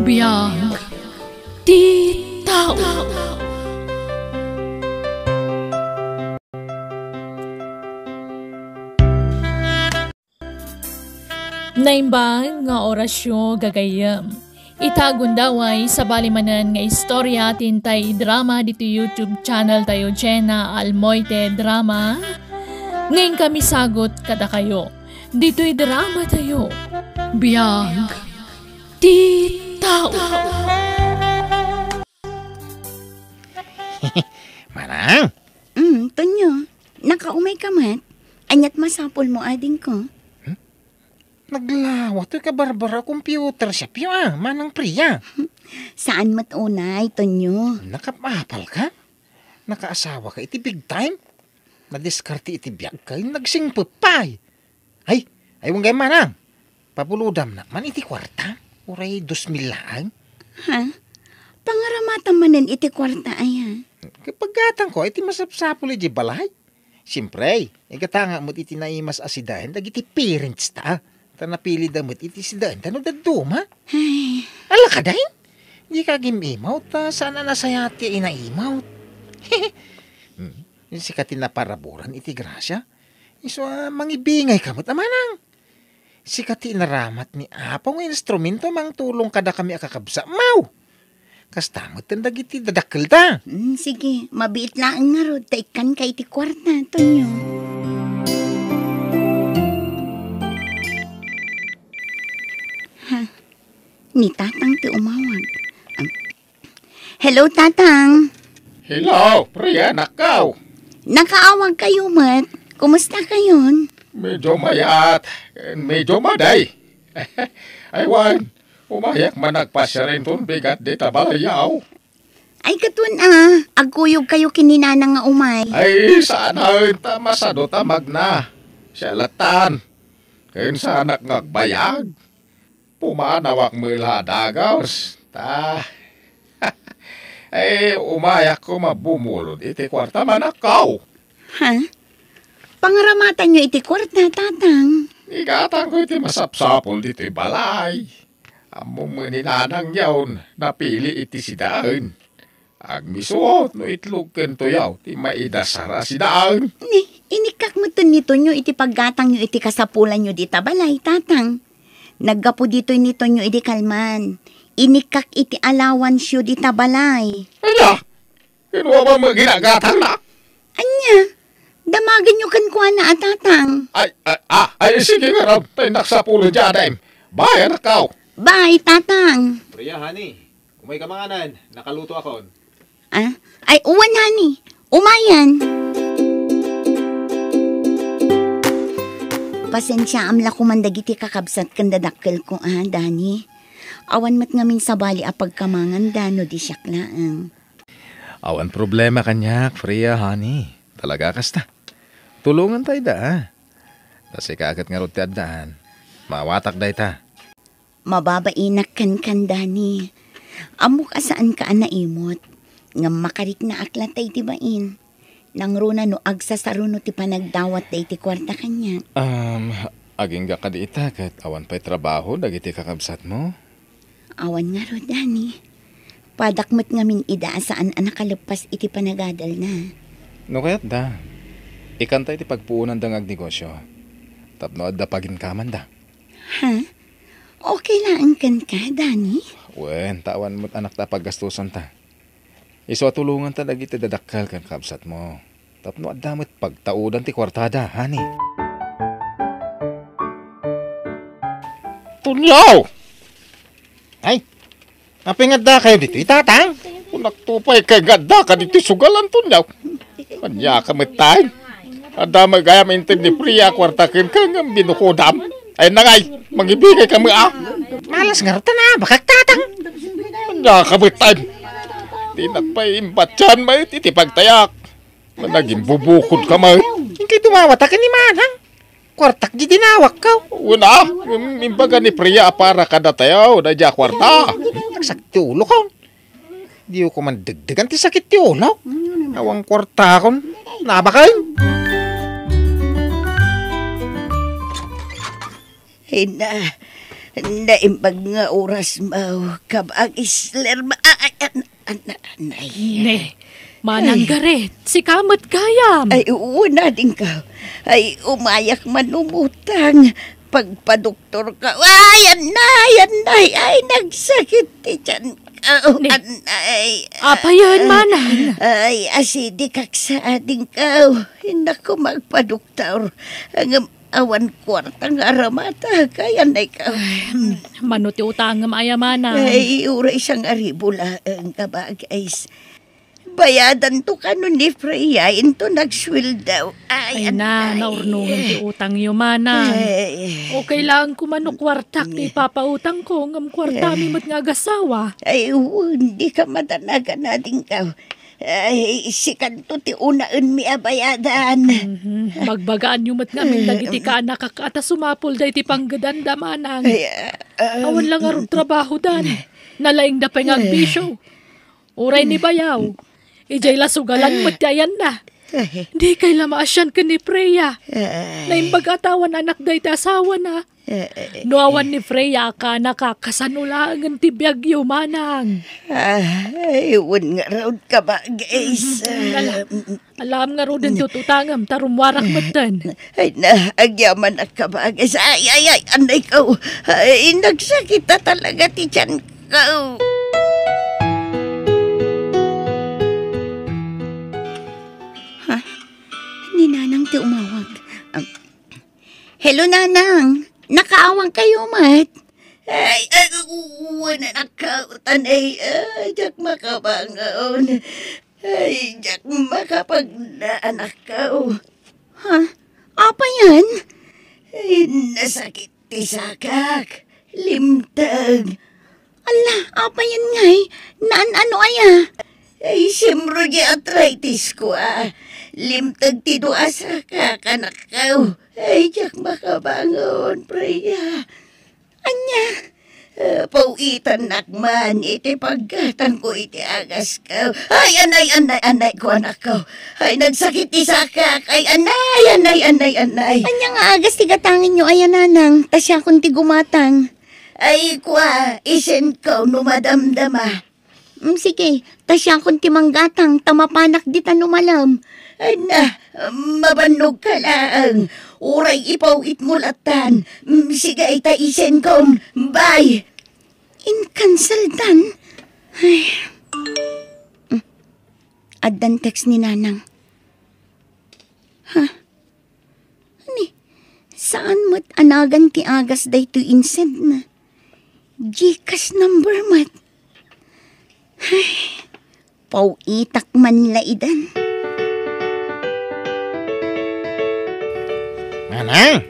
Biyag ti tao. Naimbang nga orasyon gagayam. Itagundaway sa balimanan nga istorya tintay drama dito YouTube channel tayo Jenna Almoite Drama. Ngayon kami sagot kada kayo. Dito'y drama tayo. Biyag ti tao. Manang? Tonyo, nakaumay ka mat. Anyat masapol mo ading ko. Naglawat ka barbara computer siya piyo Manang Priya. Saan mat unay, Tonyo? Nakapapal ka? Nakaasawa ka iti big time? Nadiskarte iti biyag ka, nagsingpapay. Ay wang gaya Manang. Papuludam na man iti kwarta. Uray 2,000 lang. Ha? Pangaramatan manen iti kwarta ay. Kapag gatang ko, iti masapsapul iti balay. Siyempre, igatanga mo't iti naimas asidahan, dagiti parents ta. Tanapili damot iti sidahan, tano daduma. Ay. Ala ka dahin? Di ka gimimaw ta, sana nasayati inaimaw. Sikatin na paraburan iti grasya. Iso mangibingay ka mo't amanang. Sikatin na ramat ni apong instrumento mang tulong kada kami akakabsa. Mau! Kastamot ang dagiti dadakil ta. Sige, mabiit lang nga ro. Taikan ka iti kwarta, Tonyo. Ha? Ni Tatang ti umawag. Hello, Tatang. Hello, Priya, nakaw. Nakaawag kayo, mat. Kumusta kayon? Medyo mayat, medyo maday. Aywan, umayak man nagpasya rin ton bigat di tabalayaw. Ay, katun agkuyog kayo kininana nga umay. Ay, sana ta masado tamag na. Siyalatan, kayon sana ngagbayag. Pumanawak mula dagaws. Ay, umayak ko mabumulod iti kwarta manakaw. Ha? Pangaramatan nyo iti kwarta, Tatang. Igatang ko iti masapsapol dito balay. Among maninanang yawn, napili iti sidaan. Agmisuot no itlog kento yaw, ti maidasara sidaan. Inikak mo to nito nyo iti paggatang nyo iti kasapulan nyo di tabalay, Tatang. Naggapo dito nito nyo iti kalman. Inikak iti alawan siyo di tabalay. Anya? Kinuha ba maginagatang na? Anya? Damagin nyo kan kuha na, Tatang. Ay, sige nga ram, tayo naksapulo dyan, Bayan na kao. Bye, Tatang. Priya, honey, umay ka manganan. Nakaluto ako. Ay, uwan, honey. Umayan. Pasensya amla kumandagiti kakabsat kang dadakkel ko, Dani. Awan mat ngamin sa bali apagkamangan dano di siyaklaan. Awan problema kanyak, Priya, honey. Talaga kasta. Tulungan tayo da, Kasi kaagat nga roti addaan. Mawatak da ita. Mababainak kan Dani. Amok asaan ka naimot. Nga makarik na aklatay ti bain. Nang runa no agsasaro no ti panagdawat da iti kwarta kanya. Aging ka di ita kat awan pa'y trabaho dagiti kakabsat mo. Awan nga ro, Dani. Padakmat ngamin ida saan nakalepas iti panagadal na. No kaya't da. Ikantay ti pagpuunan da negosyo. Tapno da paginkaman da. Ha? Okay lang kan ka, Dani? Wen, tawan mo't anak ta paggastusan ta. Iso tulungan ta dagiti dadakkel kan kabsat mo. Tapno adamot pagtaudan ti kwartada, hani. Tunyaw! Ay, napingadda kayo dito, Tatang. Kung nagtupay kay ganda ka dito sugalan tunyaw. Kanya ka matay. Adamay gaya maintin ni Priya kwartakin ka ng binukodam. Ay nangay, magibigay ka mga. Malas nga rata na, bakak Tatang. Kanya ka matay. Di nagpaimbat dyan may titipagtayak. Managing bubukod ka may. Hindi tumawatakin ni Manang. Kwartak di dinawak ka. Una, imbaga ni Priya para kada tayo na dya kwarta. Nagsakti ulo ka. Di ko man dagdagan ti sakit ti ulo. Awang kwarta kon. Nabakay. Hina, Naimbag nga oras mo, kabag isler ma... Anay. Ne, manang garet, si kamot gayam. Ay, una din ka. Ay, umayak manumutang. Pagpadoktor ka. Ay, anay. Ay, nagsakit ti tiyan ka. Ne. Anay. Apa yan, manang? Ay, asidik kak sa ading ka. Hindi ko magpadoktor. Ang awan kwarta nga ramata. Kaya anay ka. Manuti utang ng maya, manang. Ay, ura isang aribula ang kabagay. Bayadan to kanon ni Freya, into nagswil daw. Ay na, naurnungan ti utang yung manang. Okay lang kumano kwartak ti papautang ko ngam kwarta mi mat nga gasawa. Ay, hindi ka madanagan na din ka. Ay, sikan to ti unaan mi abayadan. Magbagaan yung mat nga min dagiti ka anak kakata sumapol day ti panggadanda manang. Awan lang arong trabaho dan. Nalaing da pa'y agbisyo. Uray ni bayaw. Ijay lasugalan matyayan na. Di kay lamaasyan ka ni Freya. Naimbag atawan anak day ti asawa na. Nuawan ni Freya ka nakakasanulangan ti biyagyo manang. Ay, un nga raw ka ba, guys? Alam nga ro din tututangam tarumwarak matan. Ay, naagyaman na ka ba, guys? Ay, anay ka. Ay, nagsakit na talaga ti tiyan ka. Ni Nanang ti umawag. Hello, Nanang. Nakaawang kayo, Mat. Ay, wala na kautan ay, jak makabangaon. Ay, jak makapagnaanak ka. Ha? Apa yan? Ay, nasakit ti sakak. Limtag. Ala, apa yan ngay? Ano aya? Ay, simrogi arthritis ko Limtag ti doa sa kakanakaw. Ay, jak makabangon, Freya. Anya, pauitan nakman, iti pagkatan ko iti agas ka. Ay, anay ko anak ko. Ay, nagsakit ti sakak. Ay, anay. Anya nga agas ti gatangin nyo, ay Nanang. Tasya kong ti gumatang. Ay, kwa, isen ko numadamdama. Sige, tasya kong ti manggatang, tamapanak di tanumalam. Ay na, mabanog ka lang. Uray ipawit mulatan. Sige, itaisen kom. Bye. In-cancel dan. Ay. Addan text ni Nanang. Ha? Ani, saan mo't anagan ti agas day to insend na? Gcash number mat. Ay, pauitak man laidan. Manang!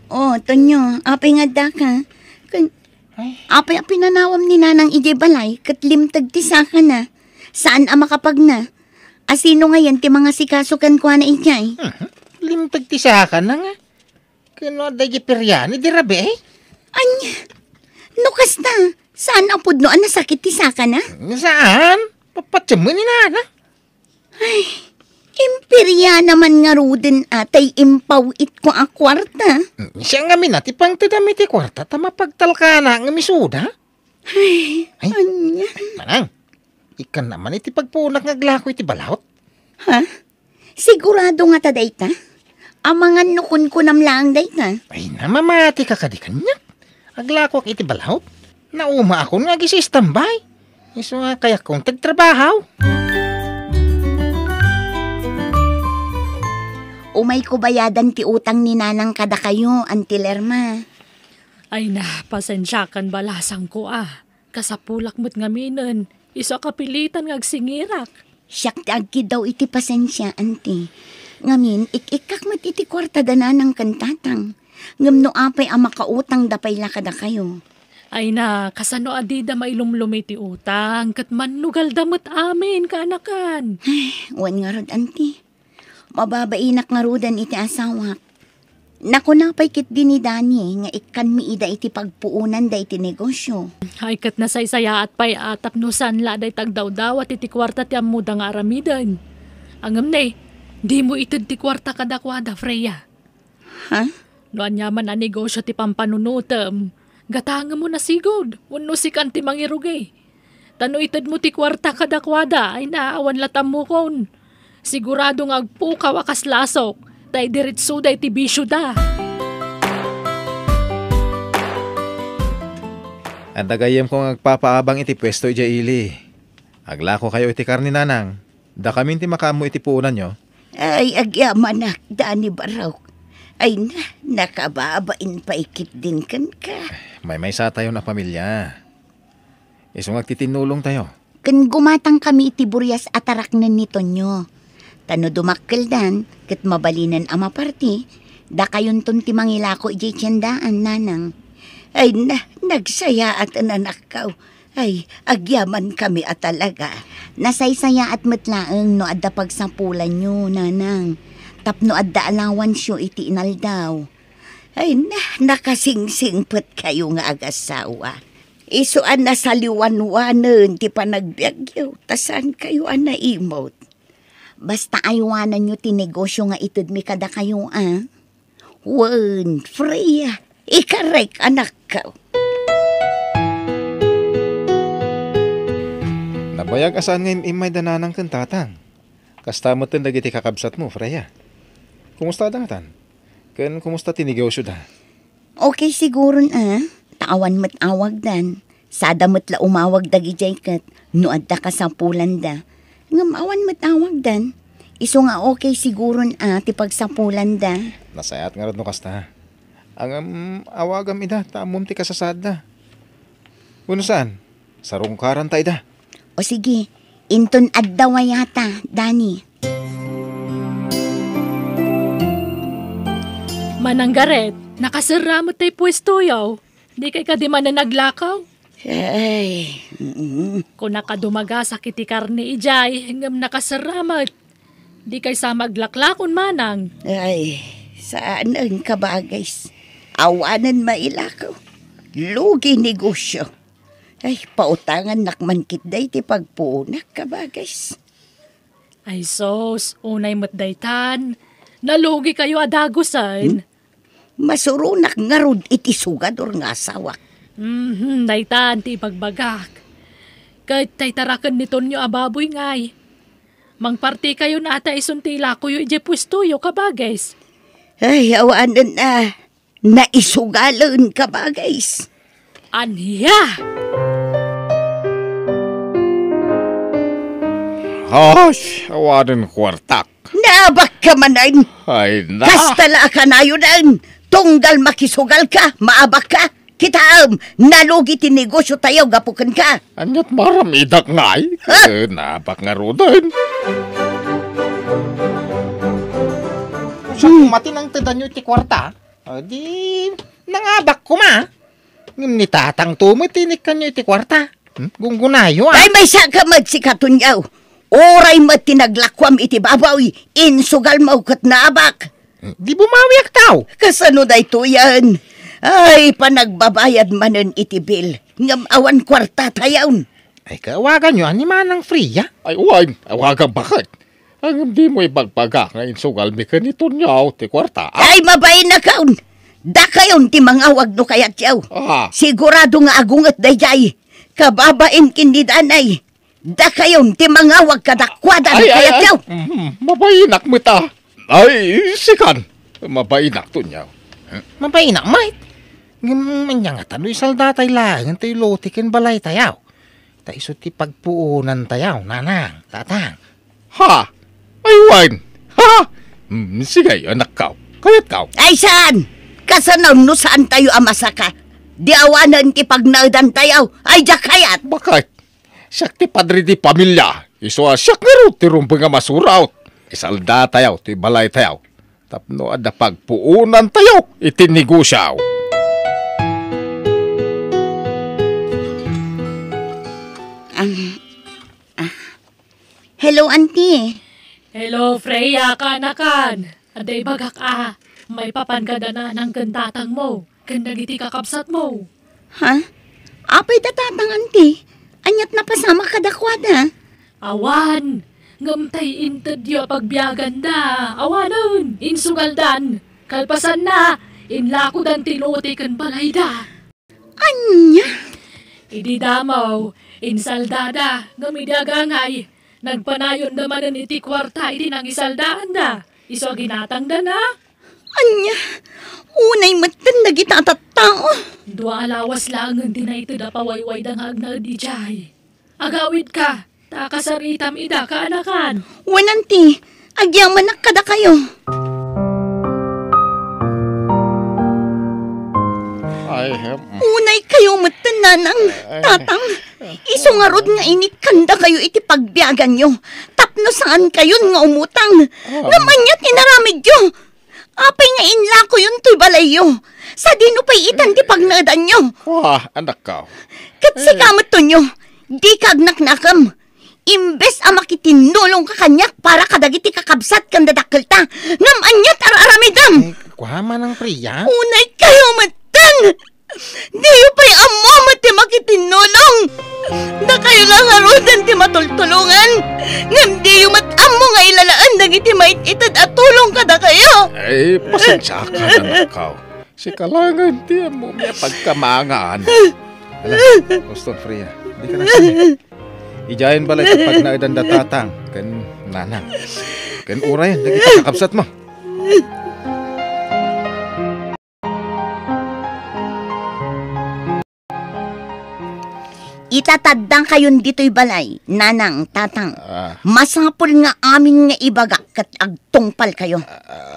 Oh, Tonyo, apay nga da ka. Apay pinanawam ni Nanang ije balay, kat limtag ti saka na. Saan makapag na? Asino ngayon ti mga sikasukan ko na ijay? Limtag ti saka na nga. Kano da jiperyani di rabi Anya, nukas na. Saan apod no nasakit ti saka na? Saan? Papatsaman ni Nana. Ay, imperya naman nga ruden atay impawit ko ang kwarta. Siya nga minati pang tidami ti kwarta tama pagtalkana nga misuda. Ay, anya. Manang, ikan naman iti pagpunak nga glako iti balawt. Ha? Sigurado nga ta dayta? Amangan nukun ko namlang dayta? Ay namamati ka kadikan niya. Aglako ak iti balawt. Nauma ako nga gisistambay. Iso nga kaya kong tagtrabahaw. Umay ko bayadan ti utang ni Nanang kada kayo, Auntie Lerma. Ay na, pasensyakan balasang ko Kasapulak mo't ngaminan. Isa kapilitan ng agsingirak. Siyak ti agki daw iti pasensya, Auntie. Ngamin, ikikak mat iti kwarta dana ng kantatang. Ngam no apay ang makautang dapay la kada kayo. Ay na, kasano adida mailumlumi ti utang. Kat manugal damot amin, kaanakan. Wan nga rod, Auntie. Mababainak nga rodan iti asawak. Nakunapay kit din ni Dani nga ikan mi ida iti pagpuunan da iti negosyo. Ay kat nasaysaya at pay atap no sanla day tagdawdaw at iti kwarta ti amuda nga aramidan. Angam na di mo itid ti kwarta kadakwada, Freya. Ha? No anyaman a negosyo ti pampanunutem. Gatanga mo na sigod. Wano si kanti mangirugay. Tano itad mo ti kwarta kadakwada ay naawan latam mo kon. Sigurado nga agpuka wakas lasok. Tay diritso day ti bisyo da. Ang dagayem kong agpapaabang iti pwesto ija ili. Aglako kayo iti karni nanang. Da kami ti makamu iti puunan nyo. Ay, agyamanak, Dani Baraw. Ay nakababain pa ikit din kan ka. May sa tayo na pamilya. Isong agtitinulong tayo. Kan gumatang kami iti buryas atarak na nito nyo. Tano dumakkel dan, kat mabalinan ama party, da kayon ton ti mangilako iti tiyandaan nanang. Ay nagsaya at nanakaw. Ay, agyaman kami at talaga. Nasaysaya at matlaang no adda pagsampulan nyo, nanang. Tapno adda alawan siyo iti inaldaw. Ay nakasingsingpet kayo nga agasawa. Isuan na sa liwanwanan ti panagbiagyo. Tasan kayo ang naimot. Basta aywanan nyo ti negosyo nga itod mi kada kayo Wan, Freya, ikarek anak ka. Nabayag asan ngayon imay dananang kantatang. Kasta mo tindag iti kakabsat mo, Freya. Kumusta datan? Kumusta tinegosyo da? Okay siguro Taawan mo't awag dan. Sada mo't la umawag dagi jaykat. No adda ka sa pulan da. Ngam awan mo't awag dan. Iso nga okay siguro ti pagsapulan da. Nasayat nga rad no kasta. Ang awagam ida, taamom ti kasasad da. Uno saan? Sarong karantay da. O sige, inton addawa yata, Dani. Mananggaret, nakasara mo tayo pwesto yaw. Di kay ka di man na naglakaw. Ay, Kung nakadumaga sa kiti karni ijay, hanggang nakasaramat. Di kay sa maglaklakon manang. ay, saan ang kabagays? Awanan mailakaw. Lugi negosyo. Ay, pautangan nakmankit day ti pagpunak kabagays. Ay sos, unay mo't daytan. Nalugi kayo adagusan. Masurunak nga rod iti sugador nga asawak. Daytan ti pagbagak. Kahit tay tarakan nito nyo ababoy ngay. Mangparti kayo na ata isuntila ko yung ije pwesto yo kabagays. Ay, awanan naisugalan kabagays. Aniya! Hosh, awanan kwartak. Nabak ka manan. Ay na. Kastala ka na yun tunggal makisugal ka, maabak ka. Kitaam, nalugi ti negosyo tayo, gapukan ka. Anyat maramidak ngay. Napak nga rodan. Siya matinang tadan nyo iti kwarta. O di, nangabak ko ma. Nitatang tumitinik ka nyo iti kwarta. Gunggunayo Ay, may saka magsikaton yaw. Oray mat tinaglakwam iti babawi, insugal maukat na abak. Di bumawiak tao. Kasano da ito yan? Ay, panagbabayad manen iti bill. Ngam awan kwarta tayawn. Ay kawagan nyo, ani manang Freya. Ay uwan, awagan bakit? Ang di mo ibagbaga ngayon sugal mi kanito niyaw ti kwarta. Ay, mabay na kaun. Da kayon ti mangawag no kayat yaw. Sigurado nga agungat dayjay. Kababain kindidanay. Da kayon ti mangawag kadakwada no kayat yaw. Mabayinak mo ta. Ay, sikan. Mabayinak to niyaw. Mapainak, mait. Manyangatan no isaldatay lang, tayo lotikin balay tayaw. Ta iso ti pagpuunan tayaw, nanang, tatang. Ha? Ay, wan. Ha? Sige, anak kaw. Kayat kaw. Ay, saan? Kasanaw no saan tayo amasaka? Di awanan ti pagnaudan tayaw. Ay, da kayat. Bakit? Siyak ti padre di pamilya. Iso siyak nga ro ti rumpang nga masuraw. Isalda tayaw, ti balay tayaw. Tapno ada pagpuunan tayaw, itinigusyaw. Hello, auntie. Hello, Freya, kanakan. Aday bagak may papangada na ng kantatang mo. Kandagiti kakabsat mo. Ha? Apay datatang, auntie. Anyat na pasama kadakwada. Awan! Ngamtay inted yo pagbiyagan da. Awanon! Insugaldan! Kalpasan na! Inlako dan tinuti kan balay da. Anya? Idi damaw, insaldada, gamidagangay. Nagpanayon naman iti kwarta, iti nang isaldaan da. Iso ginatang da na. Anya? Unay matan na gitatattao. Dua alawas lang ang na ito da pawayway dang agna di jay. Agawid ka, takasaritam ida ka anakan. Wananti, agyaman na kada kayo. Unay kayo matan nanang, tatang. Isungarod nga inikanda kayo iti pagbiagan nyo. Tapno saan kayon nga umutang. Naman niya tinaramid nyo. Apay nga inla ko yun to'y balay yo. Sa dino pa'y itan ti pagnaadan nyo. Wah, anak ka. Kat si kamot to nyo, di kagnak-nakam. Imbes a makitinulong ka kanyak para kadagiti kakabsat kang dadakelta. Naman niya tararamidam. Kuhama ng priya? Unay kayo matan. Diyo pa'y amo mati makitinulong. Na kayo lang harudan ti matultulungan. Ngam diyo amo nga ilalaan dagiti maititad at tulong kada kayo. Pasensya ka, anak ka. Si kalangan ti mo may pagkamangaan. Ala, Uston Freya, di ka na sani. Ijayan balay kapag naidan datatang, kan nanang. Kan urayan, naging kakabsat mo. Itatadang kayon dito'y balay, nanang, tatang. Masapol nga amin nga ibaga kat agtungpal kayo.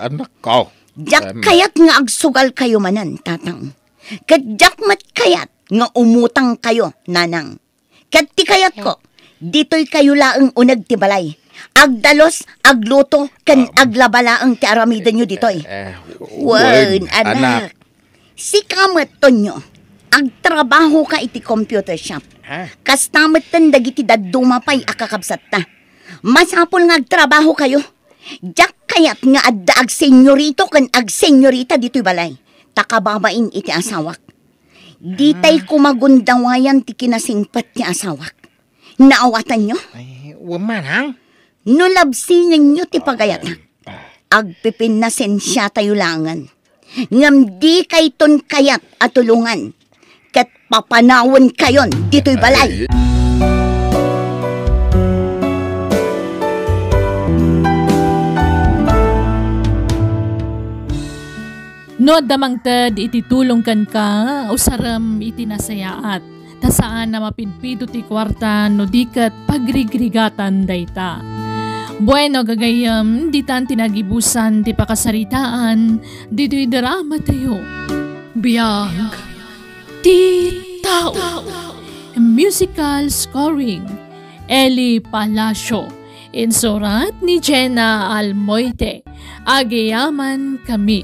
Anak ka. Jak kayat nga agsugal kayo manan, tatang. Kat jak mat kayat nga umutang kayo, nanang. Kat ti kayat ko, dito'y kayo laang unag ti balay. Agdalos, agluto, kan aglabalaang ti aramidan nyo dito'y. Wan, anak. Si kamat to nyo, agtrabaho ka iti computer shop. Kastamat tan dagiti dadumapay akakabsat ta. Masapol nga agtrabaho kayo. Jak kayat nga adda ag senyorito kan ag senyorita dito'y balay. Takababain iti asawak. Ditay kumagundawayan ti kinasingpat ti asawak. Naawatan nyo? Ay, wamanang. Nulabsingan nyo ti pagayatan. Agpipin na sensya tayo langan. Ngam di kay ton kayat at tulungan. Kat papanawon kayon dito'y balay. No damangted iti tulong kan ka, usaram iti nasayaat. Ta saan na mapidpido ti kwarta no dikat pagrigrigatan dayta. Bueno gagayam, ditan tinagibusan ti pakasaritaan, dito'y drama tayo. Biyag ti tao. Musical scoring, Eli Palacio. Insurat ni Jenna Almoite. Agayaman kami.